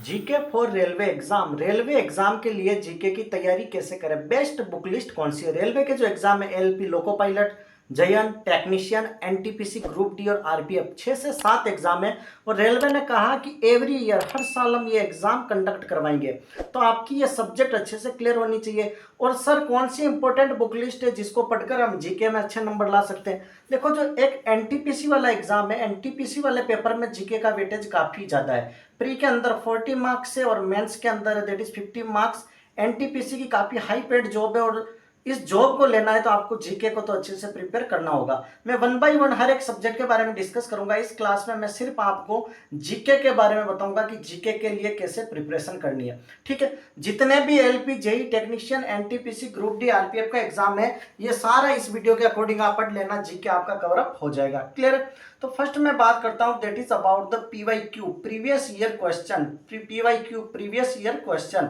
GK for railway exam के लिए GK की तैयारी कैसे करें, बेस्ट बुक लिस्ट कौन सी है। रेलवे के जो एग्जाम है एलपी, लोको पायलट, जयन, टेक्नीशियन, एनटीपीसी, ग्रुप डी और आरपीएफ, 6 से 7 एग्जाम है। और रेलवे ने कहा कि एवरी ईयर, हर साल हम ये एग्जाम कंडक्ट करवाएंगे, तो आपकी ये सब्जेक्ट अच्छे से क्लियर होनी चाहिए। और सर कौन सी इंपॉर्टेंट बुक लिस्ट है जिसको पढ़कर हम जीके में अच्छे नंबर ला सकते हैं। देखो, जो एक एनटीपीसी वाला एग्जाम है, एनटीपीसी वाले पेपर में जीके का वेटेज काफी ज्यादा है। प्री के अंदर 40 मार्क्स है और मेंस के अंदर दैट इज 50 मार्क्स। एनटीपीसी की काफी हाई पेड जॉब है और इस जॉब को लेना है तो आपको जीके को तो अच्छे से प्रिपेयर करना होगा। मैं 1 बाय 1 हर एक सब्जेक्ट के बारे में डिस्कस करूंगा। इस क्लास में मैं सिर्फ आपको जीके के बारे में बताऊंगा कि जीके के लिए कैसे प्रिपरेशन करनी है। ठीक है, जितने भी LP, JE, technician, NTPC, group D, RPF का एग्जाम है, ये सारा इस वीडियो के अकॉर्डिंग आप पढ़ लेना, जीके आपका कवर अप हो जाएगा। क्लियर है? तो फर्स्ट मैं बात करता हूं that is about the PYQ, previous year question. PYQ, previous year question,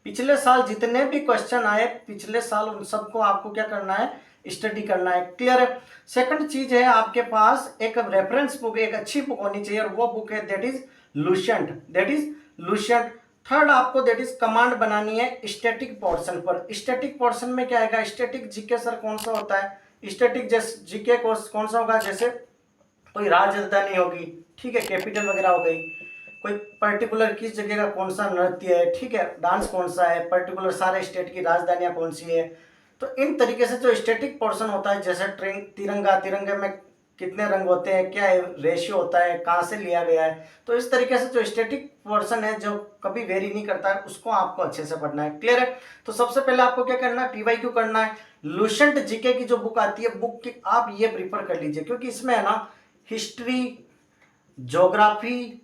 पिछले साल जितने भी क्वेश्चन आए पिछले साल, उन सबको आपको क्या करना है, स्टडी करना है। क्लियर है? सेकंड चीज है, आपके पास एक रेफरेंस बुक, एक अच्छी बुक होनी चाहिए और वो बुक है दैट इज लुसेंट। थर्ड, आपको दैट इज कमांड बनानी है स्टैटिक पोर्शन पर। स्टैटिक पोर्शन में क्या आएगा, स्टैटिक जीके सर कौन सा होता है, स्टैटिक जीके कौन सा होगा, जैसे कोई राजधानी होगी, ठीक है, कैपिटल वगैरह हो गई, कोई पर्टिकुलर किस जगह का कौन सा नृत्य है, ठीक है, डांस कौन सा है, पर्टिकुलर सारे स्टेट की राजधानियां कौन सी है। तो इन तरीके से जो स्टैटिक पोर्शन होता है, जैसे तिरंगे में कितने रंग होते हैं, क्या रेशियो होता है, कहाँ से लिया गया है, तो इस तरीके से जो स्टैटिक पोर्शन है जो कभी वेरी नहीं करता है, उसको आपको अच्छे से पढ़ना है। क्लियर है? तो सबसे पहले आपको क्या करना है, पीवाईक्यू करना है। लुसेंट जीके की जो बुक आती है, बुक की आप ये प्रीफर कर लीजिए, क्योंकि इसमें है ना हिस्ट्री, ज्योग्राफी,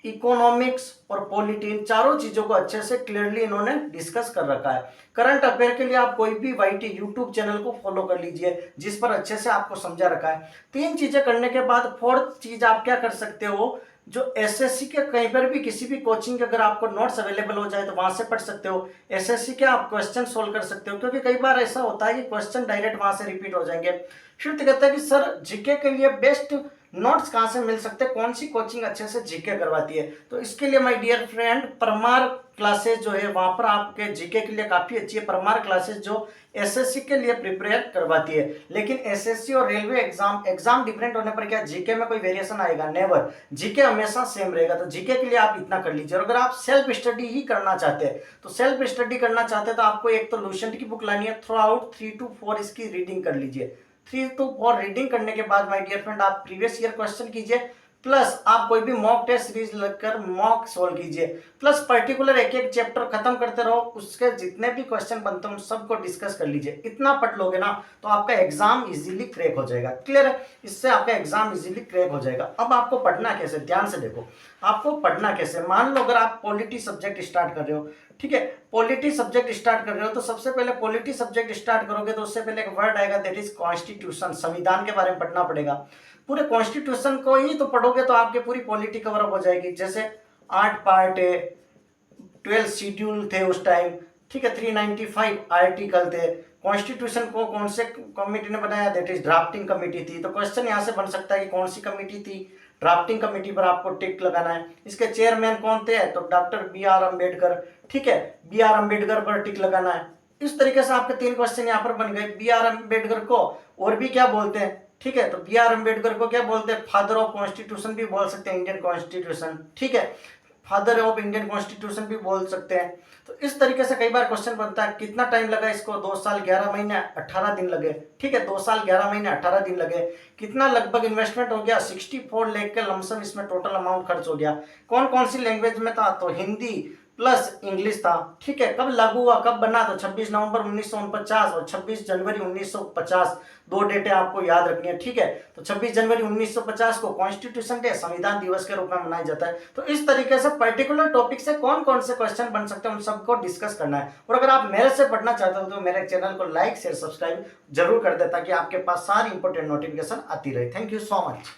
इकोनॉमिक्स और पॉलिटी, इन चारों चीजों को अच्छे से क्लियरली इन्होंने डिस्कस कर रखा है। करंट अफेयर के लिए आप कोई भी वाईटी यूट्यूब चैनल को फॉलो कर लीजिए, जिस पर अच्छे से आपको समझा रखा है। 3 चीजें करने के बाद फोर्थ चीज आप क्या कर सकते हो, जो एसएससी के कहीं पर भी किसी भी कोचिंग के अगर आपको नोट्स अवेलेबल हो जाए तो वहां से पढ़ सकते हो। एसएससी के आप क्वेश्चन सोल्व कर सकते हो, क्योंकि कई बार ऐसा होता है कि क्वेश्चन डायरेक्ट वहां से रिपीट हो जाएंगे। फिर तो कहता है कि सर जीके के लिए बेस्ट नोट्स कहां से मिल सकते हैं, कौन सी कोचिंग अच्छे से जीके करवाती है। तो इसके लिए my dear friend, Parmar classes जो है वहां पर आपके जीके के लिए काफी अच्छी है। परमार क्लासेस जो एसएससी के लिए प्रिपेयर करवाती है। लेकिन एसएससी और रेलवे एग्जाम डिफरेंट होने पर क्या जीके में कोई वेरिएशन आएगा? नेवर। जीके हमेशा सेम रहेगा। तो जीके के लिए आप इतना कर लीजिए। और अगर आप सेल्फ स्टडी ही करना चाहते हैं, तो सेल्फ स्टडी करना चाहते हैं तो आपको एक तो लुसेंट की बुक लानी है, थ्रू आउट 3 to 4 इसकी रीडिंग कर लीजिए। 3 to 4 रीडिंग करने के बाद माय डियर फ्रेंड आप प्रीवियस ईयर क्वेश्चन कीजिए, प्लस आप कोई भी मॉक टेस्ट सीरीज लगकर मॉक सोल्व कीजिए, प्लस पर्टिकुलर एक एक चैप्टर खत्म करते रहो, उसके जितने भी क्वेश्चन बनते हैं सबको डिस्कस कर लीजिए। इतना पढ़ लोगे ना तो आपका एग्जाम इजीली क्रैक हो जाएगा। क्लियर है? इससे आपका एग्जाम इजीली क्रैक हो जाएगा। अब आपको पढ़ना कैसे, ध्यान से देखो, आपको पढ़ना कैसे। मान लो अगर आप पॉलिटी सब्जेक्ट स्टार्ट कर रहे हो, ठीक है, पॉलिटी सब्जेक्ट स्टार्ट कर रहे हो, तो सबसे पहले पॉलिटी सब्जेक्ट स्टार्ट करोगे तो उससे पहले एक वर्ड आएगा दैट इज कॉन्स्टिट्यूशन। संविधान के बारे में पढ़ना पड़ेगा। पूरे कॉन्स्टिट्यूशन को ही तो पढ़ोगे तो आपके पूरी पॉलिटी कवर अप हो जाएगी। जैसे 8 पार्ट है, 12 शेड्यूल थे उस टाइम, ठीक है, 395 आर्टिकल थे। कॉन्स्टिट्यूशन को कौन से कमेटी ने बनाया, दैट इज ड्राफ्टिंग कमेटी थी। तो क्वेश्चन यहां से बन सकता है कि कौन सी कमेटी थी, ड्राफ्टिंग कमेटी पर आपको टिक लगाना है। इसके चेयरमैन कौन थे, तो डॉक्टर बी.आर. अम्बेडकर, ठीक है, बी.आर. अम्बेडकर पर टिक लगाना है। इस तरीके से आपके 3 क्वेश्चन यहाँ पर बन गए। बी.आर. अम्बेडकर को और भी क्या बोलते हैं, ठीक है, तो बी.आर. अम्बेडकर को क्या बोलते हैं, फादर ऑफ कॉन्स्टिट्यूशन भी बोल सकते हैं, इंडियन कॉन्स्टिट्यूशन, ठीक है, फादर ऑफ इंडियन कॉन्स्टिट्यूशन भी बोल सकते हैं। तो इस तरीके से कई बार क्वेश्चन बनता है। कितना टाइम लगा इसको, 2 साल 11 महीने 18 दिन लगे, ठीक है, 2 साल 11 महीने 18 दिन लगे। कितना लगभग इन्वेस्टमेंट हो गया, 64 लाख के लमसम इसमें टोटल अमाउंट खर्च हो गया। कौन कौन सी लैंग्वेज में था, तो हिंदी प्लस इंग्लिश था, ठीक है। कब लागू हुआ, कब बना, तो 26 नवंबर 1949 और 26 जनवरी 1950, 2 डेटें आपको याद रखनी है, ठीक है। तो 26 जनवरी 1950 को कॉन्स्टिट्यूशन डे, संविधान दिवस के रूप में मनाया जाता है। तो इस तरीके से पर्टिकुलर टॉपिक से कौन कौन से क्वेश्चन बन सकते हैं उन सबको डिस्कस करना है। और अगर आप मेरे से पढ़ना चाहते हो तो मेरे चैनल को लाइक शेयर सब्सक्राइब जरूर कर दे, ताकि आपके पास सारी इंपॉर्टेंट नोटिफिकेशन आती रहे। Thank you so much.